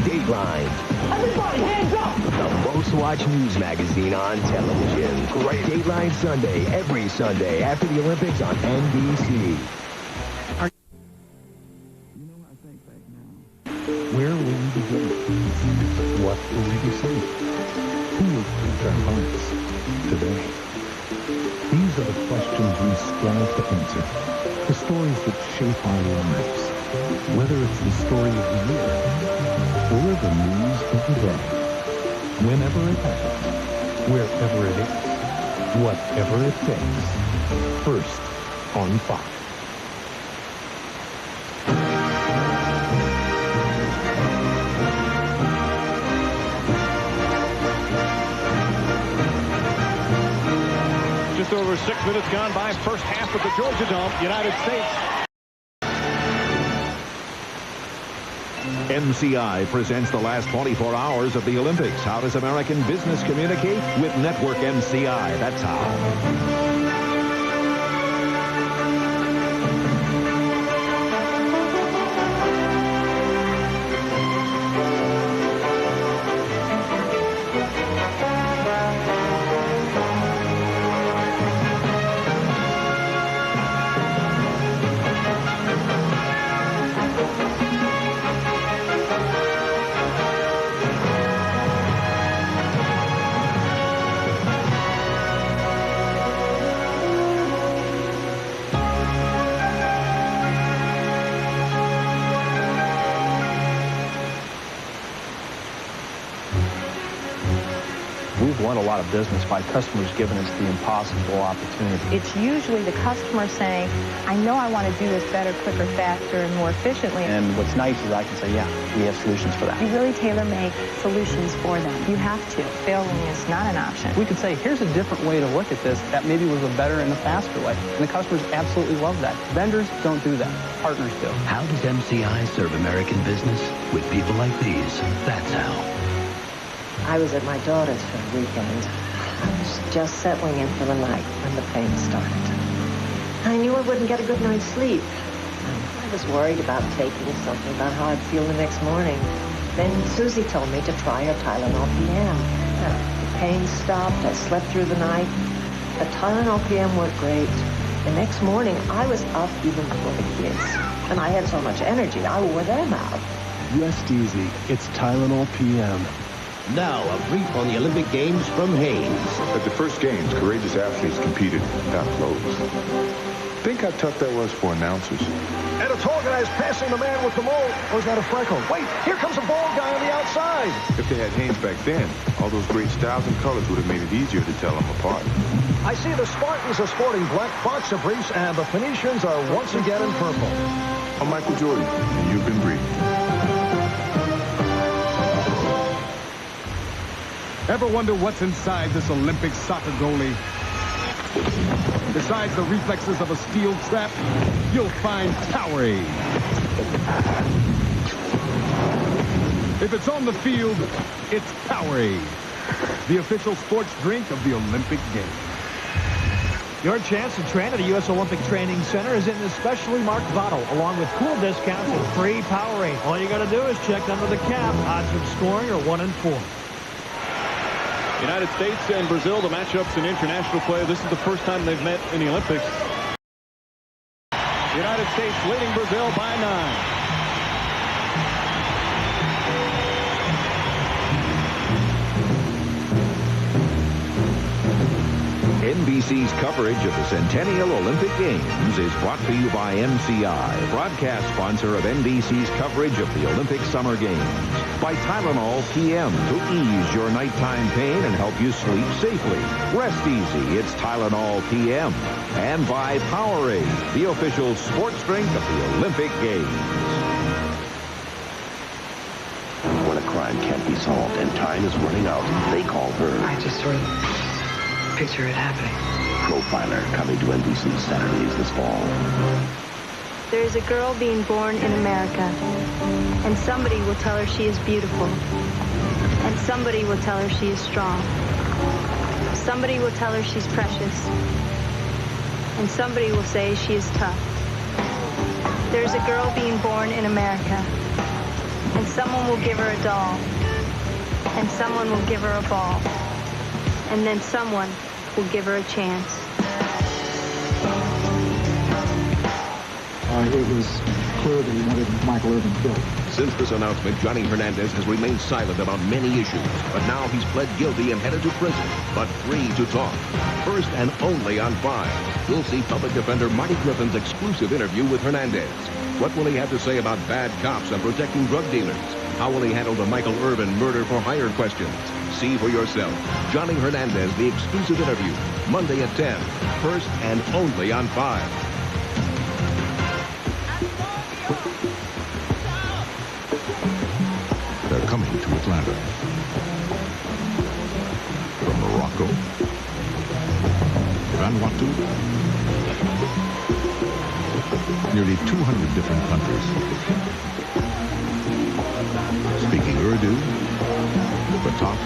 Dateline. Everybody, hands up! The most watched news magazine on television. Great. Dateline Sunday, every Sunday after the Olympics on NBC. Where will we begin? What will we be saying? Who will touch our hearts today? These are the questions we strive to answer. The stories that shape our lives. Whether it's the story of the year or the news of the day. Whenever it happens, wherever it is, whatever it takes. First on Fox. Just over 6 minutes gone by, first half of the Georgia Dome, United States. MCI presents the last 24 hours of the Olympics. How does American business communicate? With Network MCI. That's how. We've won a lot of business by customers giving us the impossible opportunity. It's usually the customer saying, I know I want to do this better, quicker, faster, and more efficiently. And what's nice is I can say, yeah, we have solutions for that. You really tailor-make solutions for them. You have to. Failing is not an option. We could say, here's a different way to look at this that maybe was a better and a faster way. And the customers absolutely love that. Vendors don't do that. Partners do. How does MCI serve American business? With people like these. That's how. I was at my daughter's for the weekend. I was just settling in for the night when the pain started. I knew I wouldn't get a good night's sleep. I was worried about taking something, about how I'd feel the next morning. Then Susie told me to try her Tylenol PM. The pain stopped. I slept through the night. The Tylenol PM worked great. The next morning, I was up even before the kids. And I had so much energy, I wore them out. Rest easy. It's Tylenol PM. Now, a brief on the Olympic Games from Haynes. At the first Games, courageous athletes competed without clothes. Think how tough that was for announcers. And a tall guy is passing the man with the mole. Or is that a freckle? Wait, here comes a bald guy on the outside. If they had Haynes back then, all those great styles and colors would have made it easier to tell them apart. I see the Spartans are sporting black boxer briefs, and the Phoenicians are once again in purple. I'm Michael Jordan, and you've been briefed. Ever wonder what's inside this Olympic soccer goalie? Besides the reflexes of a steel trap, you'll find Powerade. If it's on the field, it's Powerade, the official sports drink of the Olympic Games. Your chance to train at the U.S. Olympic Training Center is in this specially marked bottle, along with cool discounts and free Powerade. All you got to do is check under the cap. Odds of scoring are 1 in 4. United States and Brazil, the matchups in international play. This is the first time they've met in the Olympics. United States leading Brazil by 9. NBC's coverage of the Centennial Olympic Games is brought to you by MCI, broadcast sponsor of NBC's coverage of the Olympic Summer Games. By Tylenol PM to ease your nighttime pain and help you sleep safely. Rest easy, it's Tylenol PM. And by Powerade, the official sports drink of the Olympic Games. When a crime can't be solved and time is running out, they call her. I just sort of picture it happening. Profiler, coming to NBC Saturdays this fall. There is a girl being born in America, and somebody will tell her she is beautiful, and somebody will tell her she is strong. Somebody will tell her she's precious, and somebody will say she is tough. There's a girl being born in America, and someone will give her a doll, and someone will give her a ball, and then someone will give her a chance. It was clear that he wanted Michael Irvin killed. Since this announcement, Johnny Hernandez has remained silent about many issues, but now he's pled guilty and headed to prison, but free to talk. First and only on 5, we'll see Public Defender Marty Griffin's exclusive interview with Hernandez. What will he have to say about bad cops and protecting drug dealers? How will he handle the Michael Irvin murder-for-hire questions? See for yourself. Johnny Hernandez, the exclusive interview, Monday at 10, first and only on 5. They're coming to Atlanta. From Morocco, Vanuatu, nearly 200 different countries. Speaking Urdu, Batak,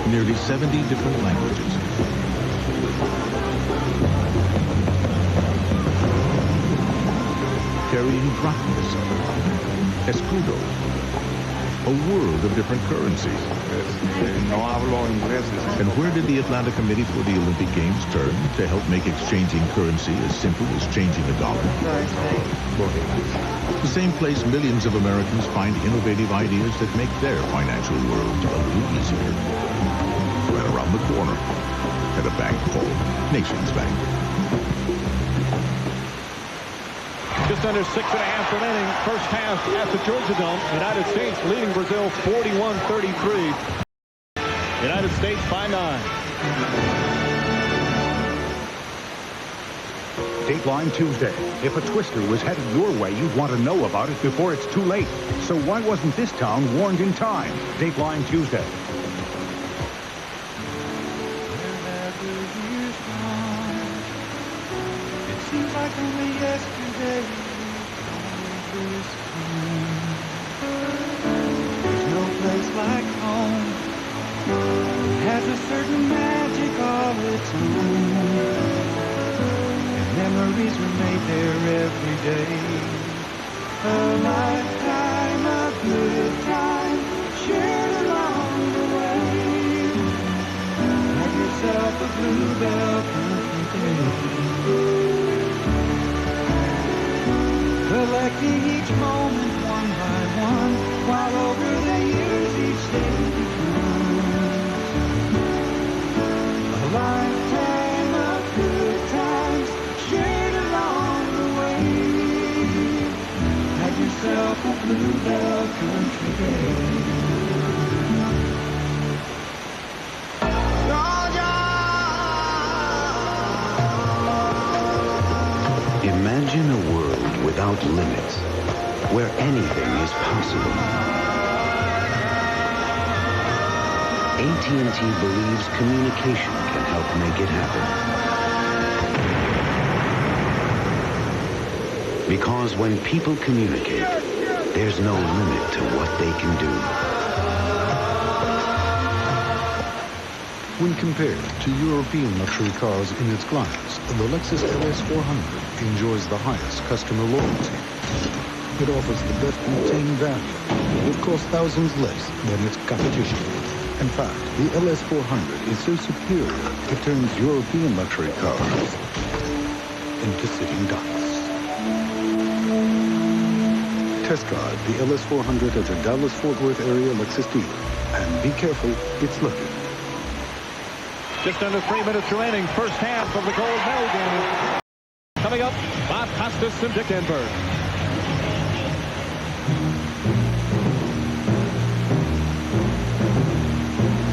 nearly 70 different languages. Carrying drachmas, escudo, a world of different currencies. And where did the Atlanta Committee for the Olympic Games turn to help make exchanging currency as simple as changing a dollar? The same place millions of Americans find innovative ideas that make their financial world a little easier. Right around the corner at a bank called Nations Bank. Just under 6.5 remaining. First half at the Georgia Dome. United States leading Brazil 41-33. United States by 9. Dateline Tuesday. If a twister was headed your way, you'd want to know about it before it's too late. So why wasn't this town warned in time? Dateline Tuesday. It seems like only yesterday. There's no place like home. It has a certain magic all its own. And memories were made there every day. A lifetime of good time shared along the way. Have yourself a bluebell country day. Collecting each moment one by one, while over the years each day becomes a lifetime of good times shared along the way. Have yourself a bluebell country day. Imagine a world without limits, where anything is possible. AT&T believes communication can help make it happen. Because when people communicate, there's no limit to what they can do. When compared to European luxury cars in its class, the Lexus LS400 enjoys the highest customer loyalty. It offers the best retained value. It costs thousands less than its competition. In fact, the LS400 is so superior, it turns European luxury cars into sitting ducks. Test drive the LS400 at your Dallas-Fort Worth area Lexus dealer. And be careful, it's loaded. Just under 3 minutes remaining. First half of the gold medal game. Coming up, Bob Costas and Dick Enberg.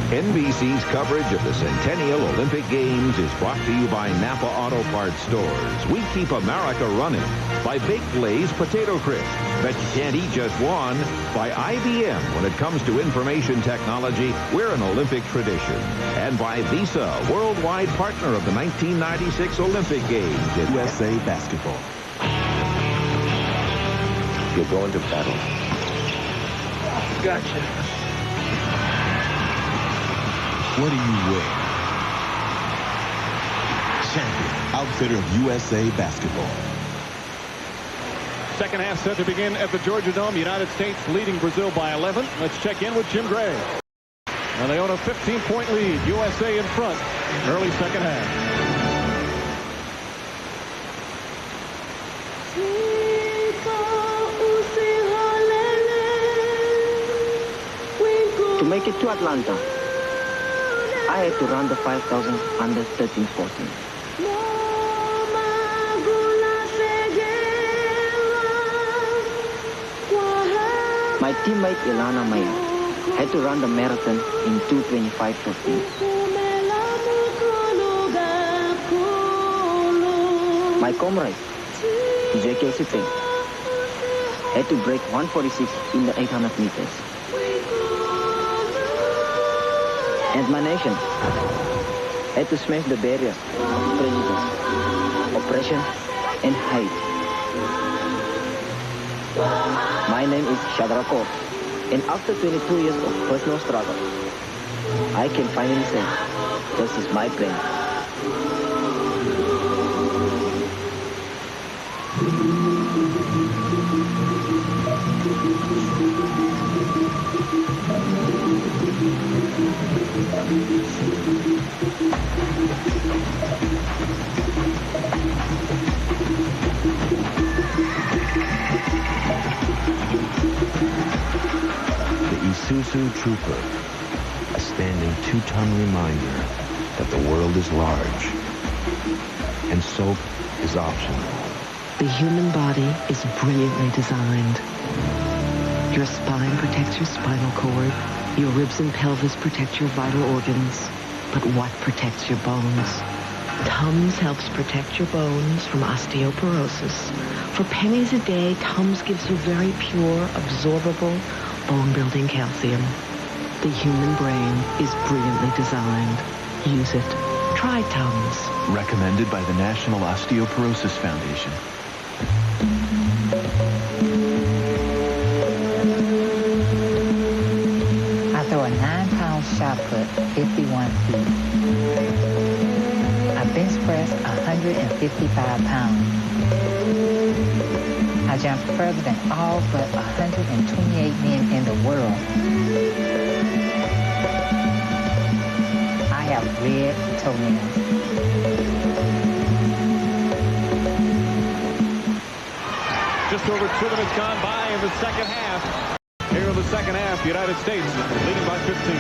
NBC's coverage of the Centennial Olympic Games is brought to you by Napa Auto Parts Stores. We keep America running. By Baked Lay's Potato Crisp. Bet you can't eat just one. By IBM. When it comes to information technology, we're an Olympic tradition. And by Visa, worldwide partner of the 1996 Olympic Games in USA Basketball. You're going to battle. Gotcha. What do you wear? Champion, outfitter of USA Basketball. Second half set to begin at the Georgia Dome. United States leading Brazil by 11. Let's check in with Jim Gray. And they own a 15-point lead. USA in front. Early second half. To make it to Atlanta, I had to run the 5,000 under 13-14. My teammate Ilana Mayer had to run the marathon in 2:25:15. My comrade, KXAS-TV, had to break 1:46 in the 800 meters. And my nation had to smash the barriers of prejudice, oppression, and hate. My name is Shadrako, and after 22 years of personal struggle, I can finally say, this is my plan. Isuzu Trooper, a standing 2-ton reminder that the world is large and soap is optional. The human body is brilliantly designed. Your spine protects your spinal cord. Your ribs and pelvis protect your vital organs. But what protects your bones? Tums helps protect your bones from osteoporosis. For pennies a day, Tums gives you very pure, absorbable, bone-building calcium. The human brain is brilliantly designed. Use it. Try Tums. Recommended by the National Osteoporosis Foundation. I throw a 9-pound shot put, 51 feet. I bench press 155 pounds. I jump further than all but 128 men in the world. I have red toenails. Just over 2 minutes gone by in the second half. Here in the second half, United States leading by 15.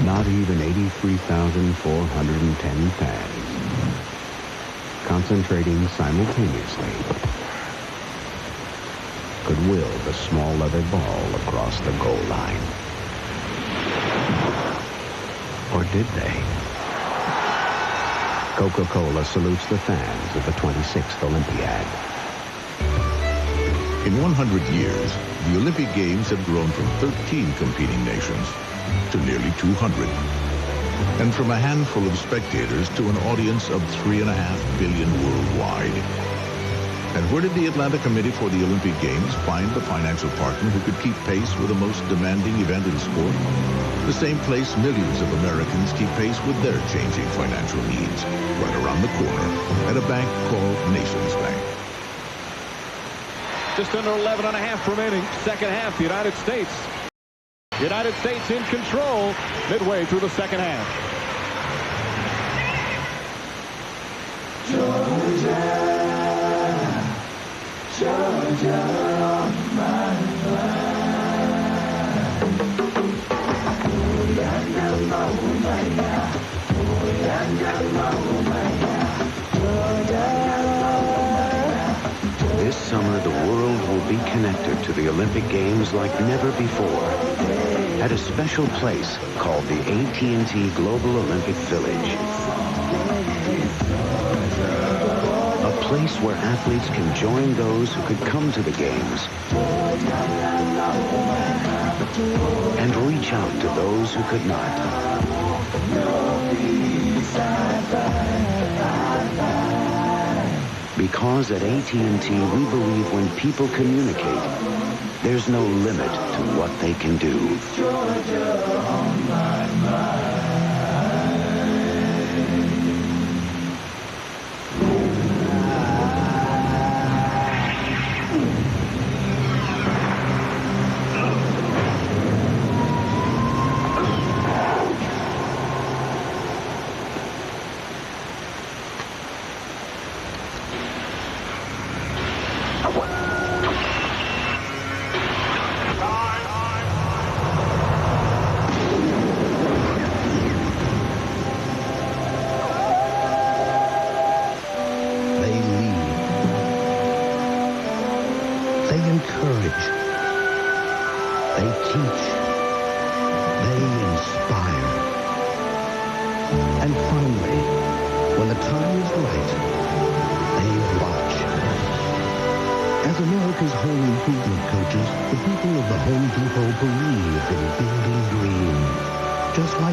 Not even 83,410 pads. Concentrating simultaneously could will the small leather ball across the goal line. Or did they? Coca-Cola salutes the fans of the 26th Olympiad. In 100 years, the Olympic Games have grown from 13 competing nations to nearly 200. And from a handful of spectators to an audience of 3.5 billion worldwide. And where did the Atlanta Committee for the Olympic Games find the financial partner who could keep pace with the most demanding event in sport? The same place millions of Americans keep pace with their changing financial needs, right around the corner at a bank called Nations Bank. Just under 11 and a half remaining. Second half, the United States United States in control midway through the second half. Georgia, Georgia on my This summer, the world will be connected to the Olympic Games like never before at a special place called the AT&T Global Olympic Village. A place where athletes can join those who could come to the Games and reach out to those who could not. Because at AT&T, we believe when people communicate, there's no limit to what they can do.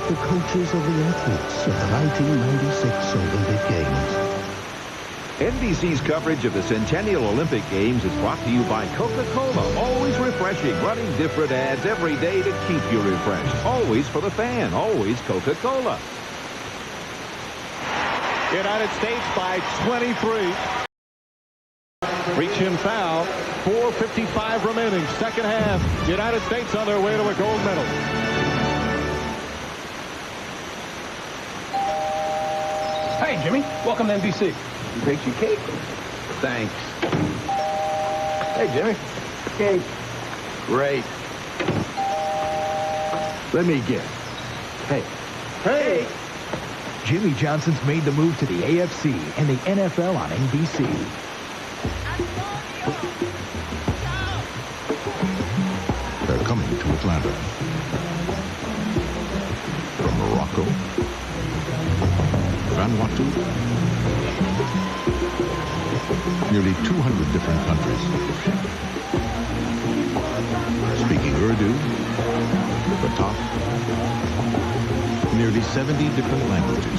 The coaches of the athletes of the 1996 Olympic Games. NBC's coverage of the Centennial Olympic Games is brought to you by Coca-Cola. Always refreshing, running different ads every day to keep you refreshed. Always for the fan, always Coca-Cola. United States by 23. Reach him foul. 4:55 remaining. Second half. United States on their way to a gold medal. Hey, Jimmy. Welcome to NBC. You baked your cake? Thanks. Hey, Jimmy. Cake. Great. Let me guess. Hey. Hey! Jimmy Johnson's made the move to the AFC and the NFL on NBC. They're coming to Atlanta. From Morocco, Vanuatu, nearly 200 different countries. Speaking Urdu, Batak, nearly 70 different languages.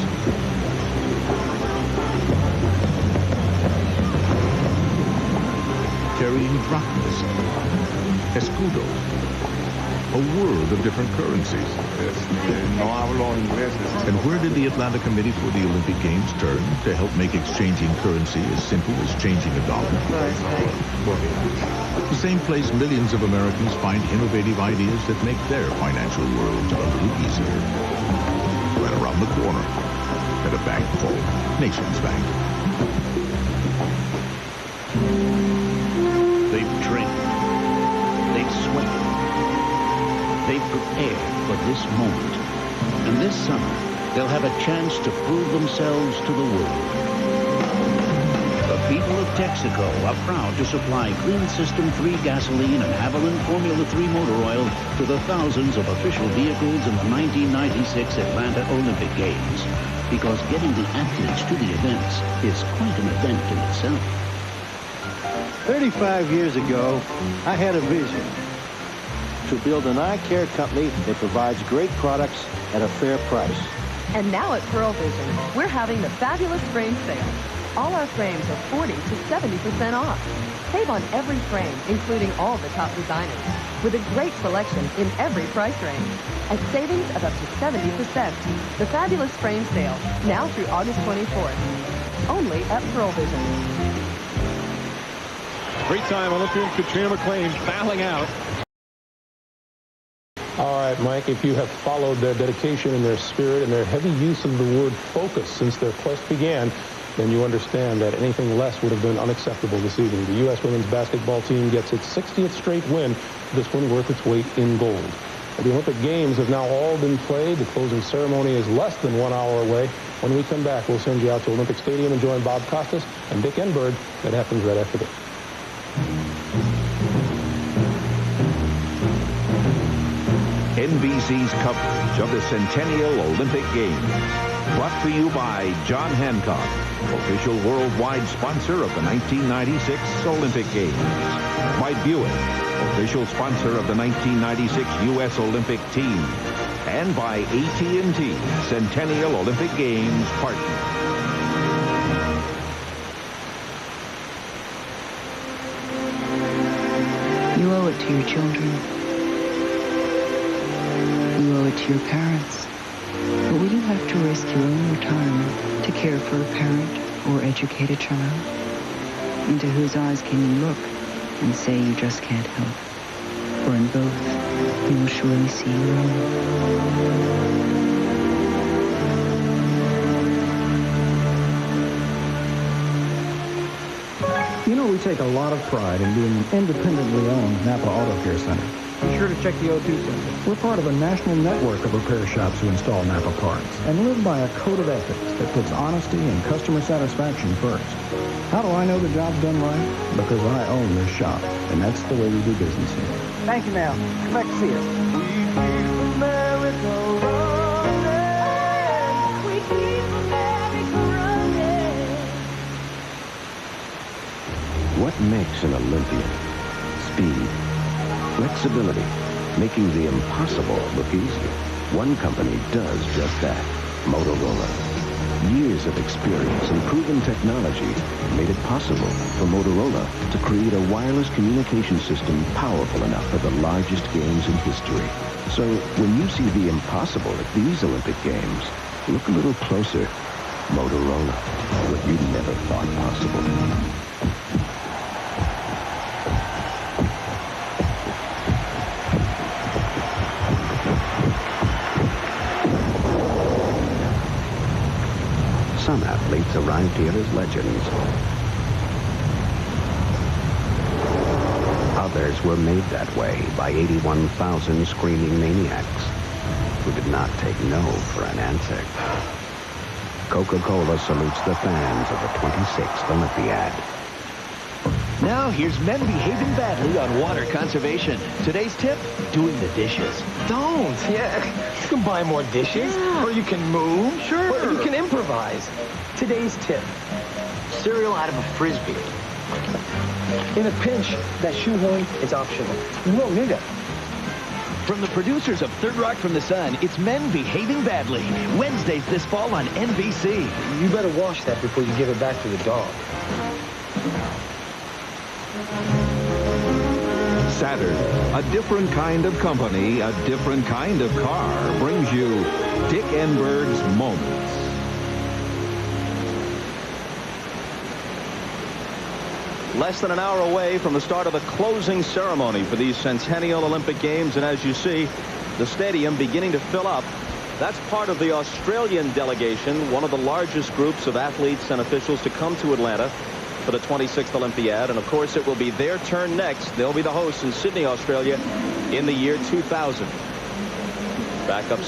Carrying drachmas, escudos, a world of different currencies. And where did the Atlanta Committee for the Olympic Games turn to help make exchanging currency as simple as changing a dollar? The same place millions of Americans find innovative ideas that make their financial worlds a little easier. Right around the corner at a bank called Nations Bank. They've trained. They've sweated. They've prepared for this moment. And this summer, they'll have a chance to prove themselves to the world. The people of Texaco are proud to supply Clean System 3 gasoline and Haviland Formula 3 motor oil to the thousands of official vehicles in the 1996 Atlanta Olympic Games. Because getting the athletes to the events is quite an event in itself. 35 years ago, I had a vision to build an eye care company that provides great products at a fair price. And now at Pearl Vision, we're having the fabulous frame sale. All our frames are 40 to 70% off. Save on every frame, including all the top designers, with a great selection in every price range. At savings of up to 70%. The fabulous frame sale, now through August 24th. Only at Pearl Vision. Three-time Olympian Katrina McClain fouling out. All right, Mike, if you have followed their dedication and their spirit and their heavy use of the word focus since their quest began, then you understand that anything less would have been unacceptable this evening. The U.S. women's basketball team gets its 60th straight win, this one worth its weight in gold. The Olympic Games have now all been played. The closing ceremony is less than 1 hour away. When we come back, we'll send you out to Olympic Stadium and join Bob Costas and Dick Enberg. That happens right after this. NBC's coverage of the Centennial Olympic Games. Brought to you by John Hancock, official worldwide sponsor of the 1996 Olympic Games. By Buick, official sponsor of the 1996 U.S. Olympic team. And by AT&T, Centennial Olympic Games partner. You owe it to your children. You owe it to your parents. But will you have to risk your own retirement to care for a parent or educate a child? Into whose eyes can you look and say you just can't help? For in both, you will surely see your own. You know, we take a lot of pride in being an independently owned Napa Auto Care Center. Be sure to check the O2 Center. We're part of a national network of repair shops who install Napa parts and live by a code of ethics that puts honesty and customer satisfaction first. How do I know the job's done right? Because I own this shop, and that's the way we do business here. Thank you, ma'am. Come back to see us. What makes an Olympian? Speed, flexibility, making the impossible look easy. One company does just that, Motorola. Years of experience and proven technology made it possible for Motorola to create a wireless communication system powerful enough for the largest games in history. So when you see the impossible at these Olympic Games, look a little closer. Motorola, what you never thought possible. Some athletes arrived here as legends. Others were made that way by 81,000 screaming maniacs who did not take no for an answer. Coca-Cola salutes the fans of the 26th Olympiad. Now, here's men behaving badly on water conservation. Today's tip, doing the dishes. Don't. Yeah. You can buy more dishes, or you can move. Sure. Or you can improvise. Today's tip, cereal out of a Frisbee. In a pinch, that shoehorn is optional. You won't need it. From the producers of Third Rock from the Sun, it's Men Behaving Badly. Wednesdays this fall on NBC. You better wash that before you give it back to the dog. Saturn, a different kind of company, a different kind of car, brings you Dick Enberg's Moments. Less than an hour away from the start of the closing ceremony for these Centennial Olympic Games, and as you see, the stadium beginning to fill up. That's part of the Australian delegation, one of the largest groups of athletes and officials to come to Atlanta for the 26th Olympiad, and of course it will be their turn next. They'll be the hosts in Sydney, Australia in the year 2000. Back up.